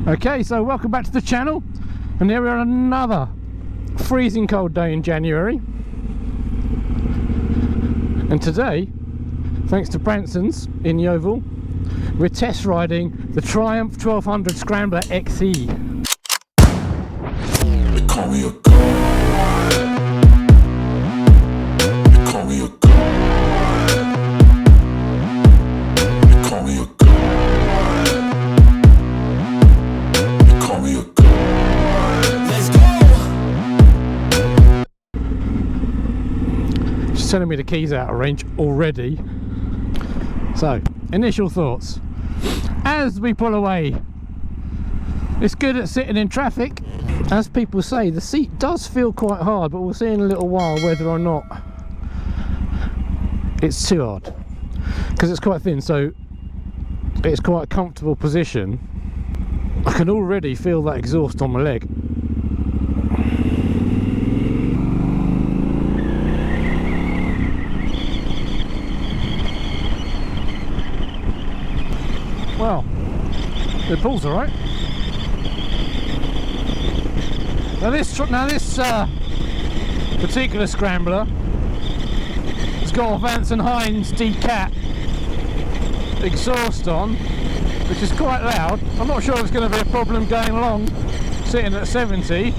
Okay, so welcome back to the channel, and here we are on another freezing cold day in January. And today, thanks to Branson's in Yeovil, we're test riding the Triumph 1200 Scrambler XE. They call me a god. They call me a god. They call me a god. They call me a god. Let's go. She's telling me the key's out of range already. So, initial thoughts. As we pull away, it's good at sitting in traffic. As people say, the seat does feel quite hard, but we'll see in a little while whether or not it's too hard, because it's quite thin, so it's quite a comfortable position. I can already feel that exhaust on my leg. Well, it pulls all right. Now this particular Scrambler has got a Vance & Hines Decat exhaust on, which is quite loud. I'm not sure if it's going to be a problem going along, sitting at 70.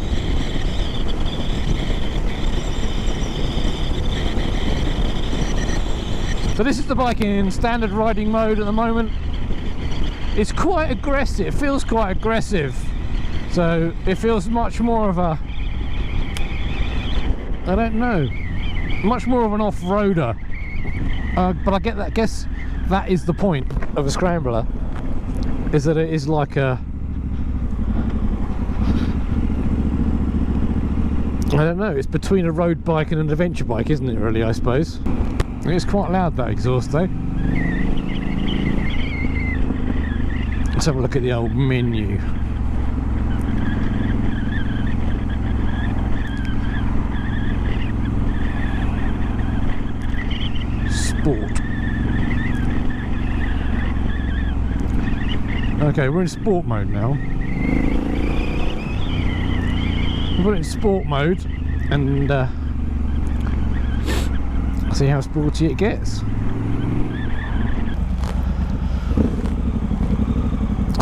So this is the bike in standard riding mode at the moment. It's quite aggressive, it feels quite aggressive. So it feels much more of a, I don't know, much more of an off-roader. But I guess that is the point of a Scrambler, is that it is like a, I don't know, it's between a road bike and an adventure bike, isn't it really, I suppose? It's quite loud, that exhaust though. Let's have a look at the old menu. Sport. Okay, we're in sport mode now. We'll put it in sport mode and see how sporty it gets.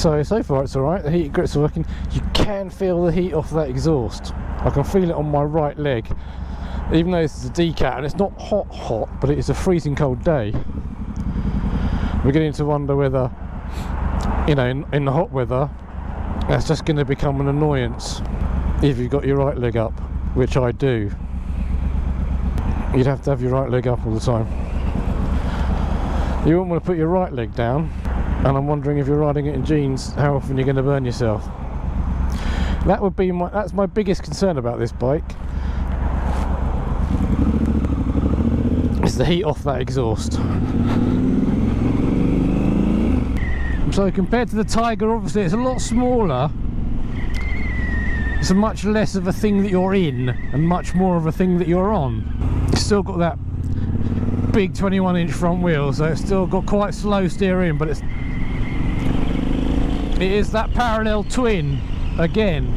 So far it's alright, the heat grips are working. You can feel the heat off that exhaust. I can feel it on my right leg. Even though this is a Decat and it's not hot, but it is a freezing cold day. We're getting to wonder whether, you know, in the hot weather, that's just going to become an annoyance if you've got your right leg up, which I do. You'd have to have your right leg up all the time. You wouldn't want to put your right leg down, and I'm wondering if you're riding it in jeans, how often you're going to burn yourself. That would be that's my biggest concern about this bike. It's the heat off that exhaust. So compared to the Tiger, obviously it's a lot smaller. It's a much less of a thing that you're in and much more of a thing that you're on. It's still got that big 21-inch front wheel, so it's still got quite slow steering, but it is that parallel twin again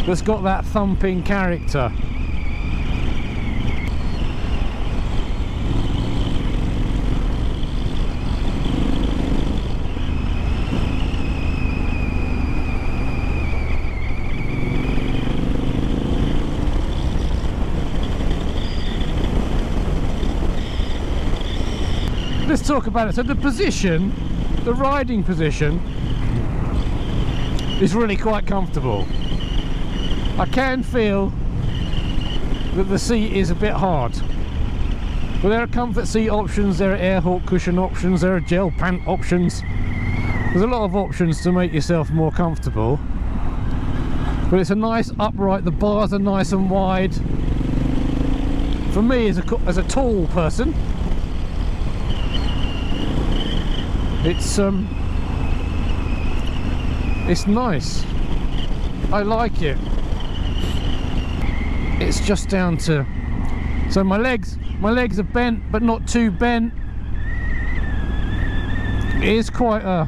that's got that thumping character. Let's talk about it. So the position, the riding position, is really quite comfortable. I can feel that the seat is a bit hard, but there are comfort seat options, there are air hawk cushion options, there are gel pant options. There's a lot of options to make yourself more comfortable, but it's a nice upright, the bars are nice and wide. For me as a tall person, it's nice. I like it. It's just down to, so my legs are bent but not too bent. It is quite a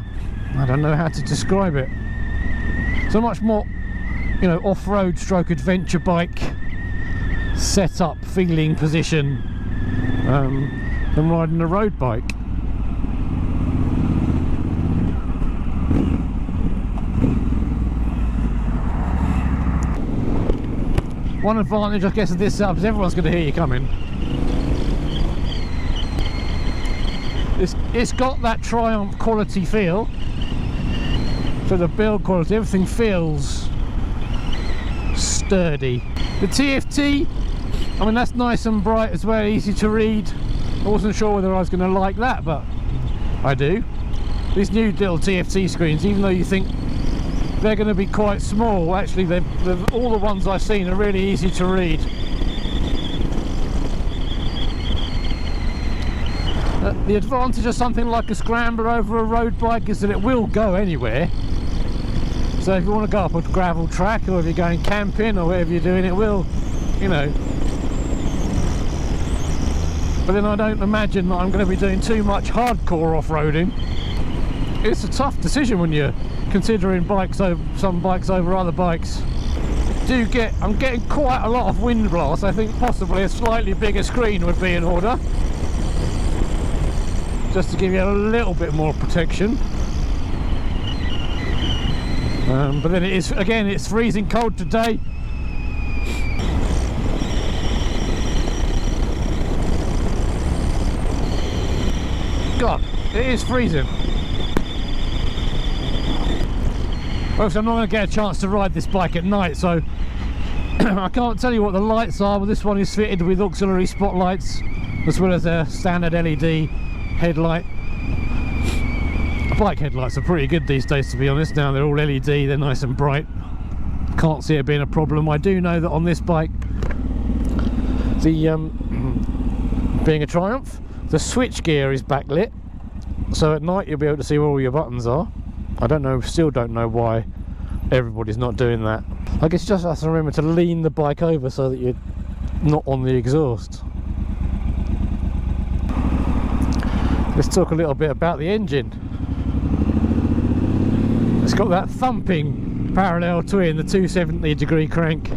I don't know how to describe it. So much more, you know, off-road stroke adventure bike setup feeling position than riding a road bike. One advantage, I guess, of this setup is everyone's going to hear you coming. It's got that Triumph quality feel. So the build quality, everything feels sturdy. The TFT, I mean, that's nice and bright as well, easy to read. I wasn't sure whether I was going to like that, but I do. These new little TFT screens, even though you think they're going to be quite small, actually they've all the ones I've seen are really easy to read. The advantage of something like a Scrambler over a road bike is that it will go anywhere. So if you want to go up a gravel track, or if you're going camping, or whatever you're doing, it will, you know. But then I don't imagine that I'm going to be doing too much hardcore off-roading. It's a tough decision when you're considering bikes over some bikes over other bikes. I'm getting quite a lot of wind blast. I think possibly a slightly bigger screen would be in order, just to give you a little bit more protection. But then it is, again, it's freezing cold today. God, it is freezing. Folks, I'm not going to get a chance to ride this bike at night, so I can't tell you what the lights are, but this one is fitted with auxiliary spotlights as well as a standard LED headlight. Bike headlights are pretty good these days, to be honest. Now they're all LED, they're nice and bright. Can't see it being a problem. I do know that on this bike, the being a Triumph, the switch gear is backlit, so at night you'll be able to see where all your buttons are. I don't know, still don't know why everybody's not doing that. I guess you just have to remember to lean the bike over so that you're not on the exhaust. Let's talk a little bit about the engine. It's got that thumping parallel twin, the 270-degree crank.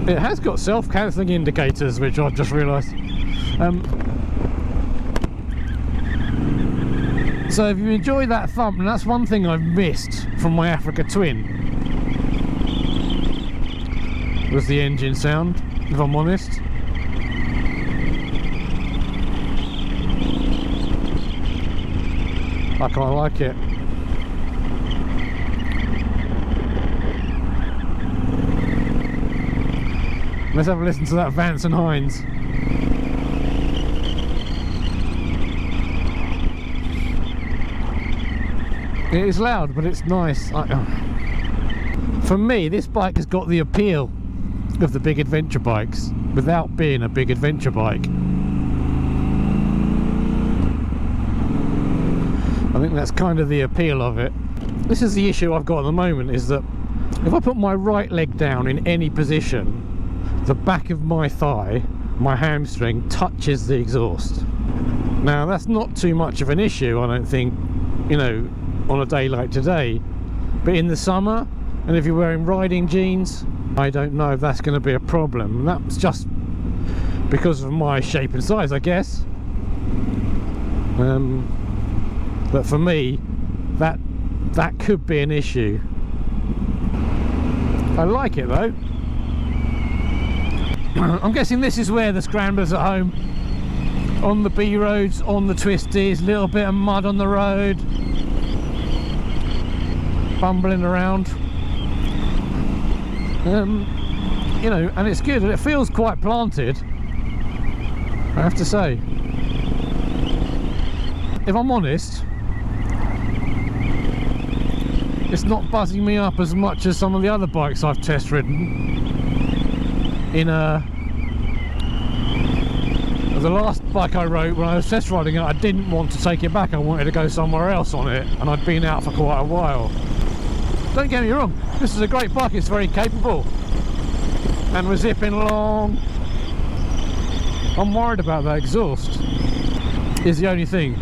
It has got self-cancelling indicators, which I've just realised. So if you enjoy that thump, and that's one thing I've missed from my Africa Twin, was the engine sound, if I'm honest. I quite like it. Let's have a listen to that Vance and Hines. It is loud, but it's nice. For me, this bike has got the appeal of the big adventure bikes without being a big adventure bike. I think that's kind of the appeal of it. This is the issue I've got at the moment, is that if I put my right leg down in any position, the back of my thigh, my hamstring, touches the exhaust. Now that's not too much of an issue, I don't think, you know, on a day like today, but in the summer, and if you're wearing riding jeans, I don't know if that's going to be a problem. And that's just because of my shape and size, I guess. But for me, that could be an issue. I like it though. I'm guessing this is where the Scrambler's at home. On the B roads, on the twisties, little bit of mud on the road, bumbling around. You know, and it's good, and it feels quite planted, I have to say. If I'm honest, it's not buzzing me up as much as some of the other bikes I've test ridden. The last bike I rode, when I was test riding it, I didn't want to take it back. I wanted to go somewhere else on it, and I'd been out for quite a while. Don't get me wrong, this is a great bike, it's very capable, and we're zipping along. I'm worried about that exhaust, is the only thing.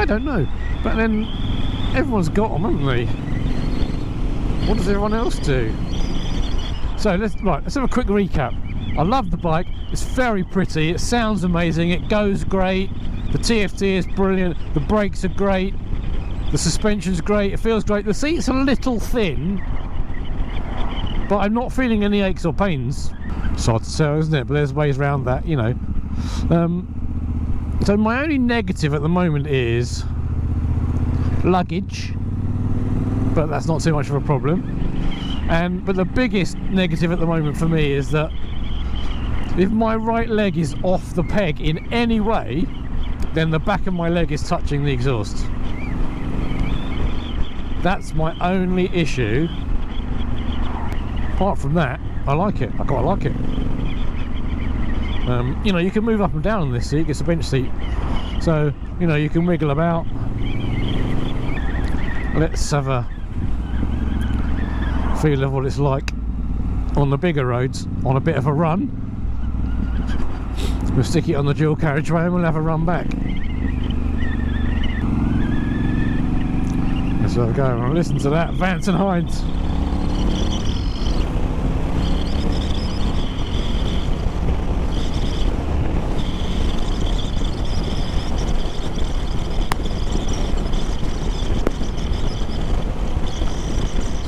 I don't know. But then everyone's got them, haven't they? What does everyone else do? So let's have a quick recap. I love the bike. It's very pretty. It sounds amazing. It goes great. The TFT is brilliant. The brakes are great. The suspension's great. It feels great. The seat's a little thin, but I'm not feeling any aches or pains. It's hard to tell, isn't it? But there's ways around that, you know. So my only negative at the moment is luggage, but that's not too much of a problem. But the biggest negative at the moment for me is that if my right leg is off the peg in any way, then the back of my leg is touching the exhaust. That's my only issue. Apart from that, I like it. I quite like it. You know, you can move up and down on this seat. It's a bench seat, so you know you can wiggle about. Let's have a feel of what it's like on the bigger roads on a bit of a run. We'll stick it on the dual carriageway and we'll have a run back. Let's have a go and listen to that Vance and Hines.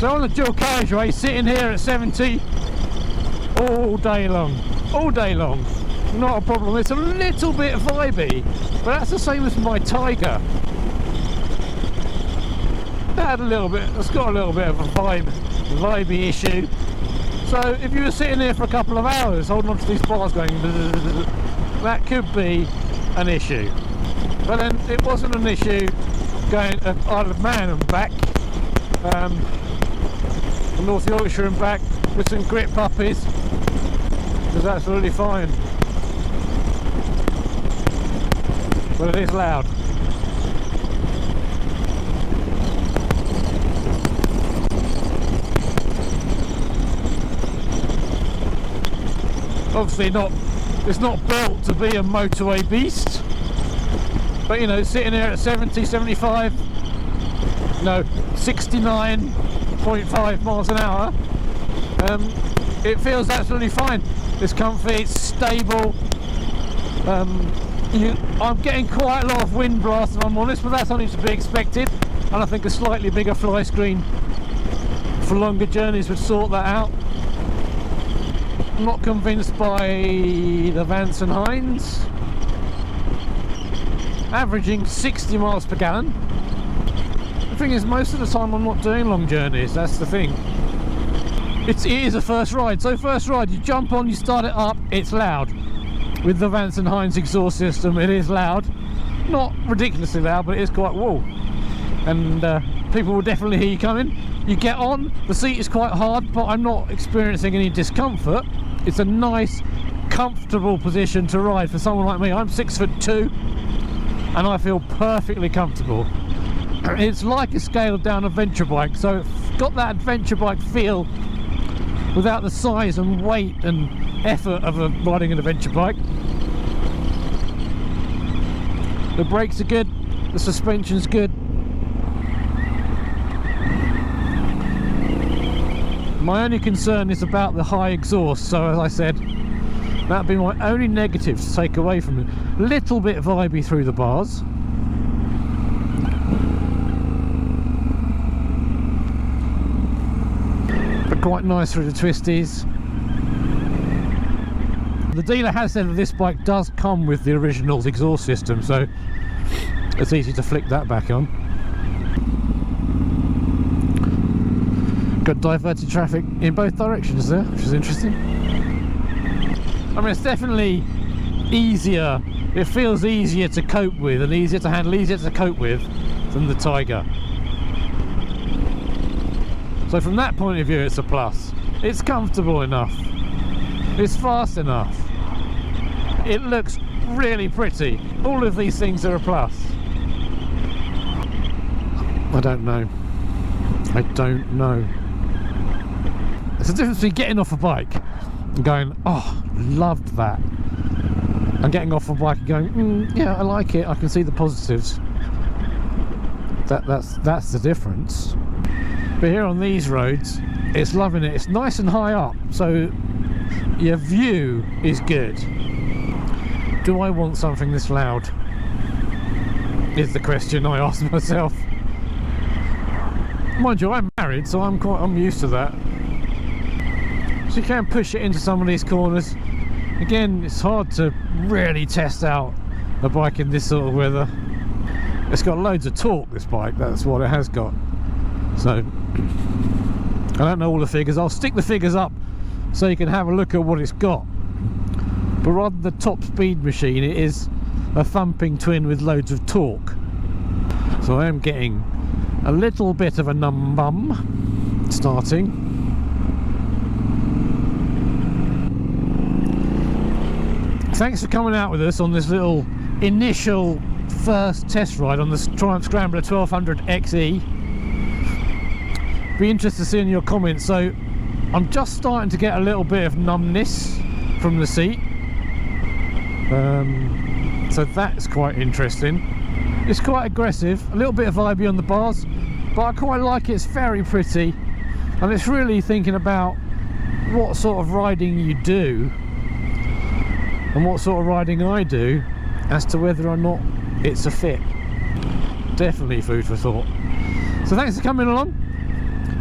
So on the dual carriageway, sitting here at 70 all day long, not a problem. It's a little bit vibey, but that's the same as my Tiger. That had a little bit, it's got a little bit of a vibey issue. So if you were sitting here for a couple of hours holding onto these bars going that could be an issue. But then it wasn't an issue going to Isle of Man and back, North Yorkshire and back with some grit puppies. It was absolutely fine. But it is loud. Obviously it's not built to be a motorway beast, but you know, sitting here at 70, 75, no, 69.5 miles an hour, it feels absolutely fine. It's comfy, it's stable. I'm getting quite a lot of wind blast, if I'm honest, but that's only to be expected, and I think a slightly bigger fly screen for longer journeys would sort that out. I'm not convinced by the Vance and Hines averaging 60 miles per gallon. The thing is, most of the time I'm not doing long journeys, that's the thing. It is a first ride, so first ride, you jump on, you start it up, it's loud. With the Vance and Hines exhaust system, it is loud. Not ridiculously loud, but it is quite woo. And people will definitely hear you coming. You get on, the seat is quite hard, but I'm not experiencing any discomfort. It's a nice, comfortable position to ride for someone like me. I'm 6'2", and I feel perfectly comfortable. It's like a scaled down adventure bike, so it's got that adventure bike feel without the size and weight and effort of riding an adventure bike. The brakes are good, the suspension's good. My only concern is about the high exhaust, so as I said, that'd be my only negative to take away from it. Little bit vibey through the bars. But quite nice through the twisties. The dealer has said that this bike does come with the original exhaust system, so it's easy to flick that back on. Got diverted traffic in both directions there, which is interesting. I mean, it's definitely easier, it feels easier to cope with and easier to handle, easier to cope with than the Tiger. So from that point of view, it's a plus. It's comfortable enough, it's fast enough, it looks really pretty. All of these things are a plus. I don't know. There's a difference between getting off a bike and going, oh, loved that, and getting off a bike and going, yeah, I like it, I can see the positives. That's the difference. But here on these roads, it's loving it. It's nice and high up, so your view is good. Do I want something this loud? Is the question I ask myself. Mind you, I'm married, so I'm used to that. So you can push it into some of these corners. Again, it's hard to really test out a bike in this sort of weather. It's got loads of torque, this bike, that's what it has got. So I don't know all the figures. I'll stick the figures up so you can have a look at what it's got. But rather than the top speed machine, it is a thumping twin with loads of torque. So I am getting a little bit of a numb bum starting. Thanks for coming out with us on this little initial first test ride on the Triumph Scrambler 1200 XE. Be interested to see in your comments. So I'm just starting to get a little bit of numbness from the seat, so that's quite interesting. It's quite aggressive, a little bit of vibey on the bars, but I quite like it. It's very pretty, and it's really thinking about what sort of riding you do and what sort of riding I do as to whether or not it's a fit. Definitely food for thought. So thanks for coming along.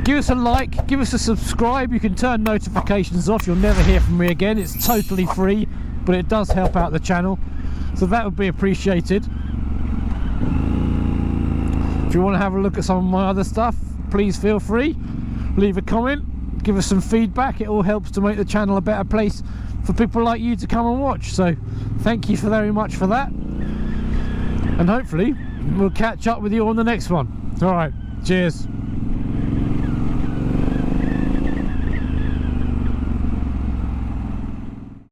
Give us a like, give us a subscribe. You can turn notifications off, you'll never hear from me again. It's totally free, but it does help out the channel, so that would be appreciated. If you want to have a look at some of my other stuff, please feel free. Leave a comment, give us some feedback. It all helps to make the channel a better place for people like you to come and watch. So thank you very much for that, and hopefully we'll catch up with you on the next one. All right, cheers.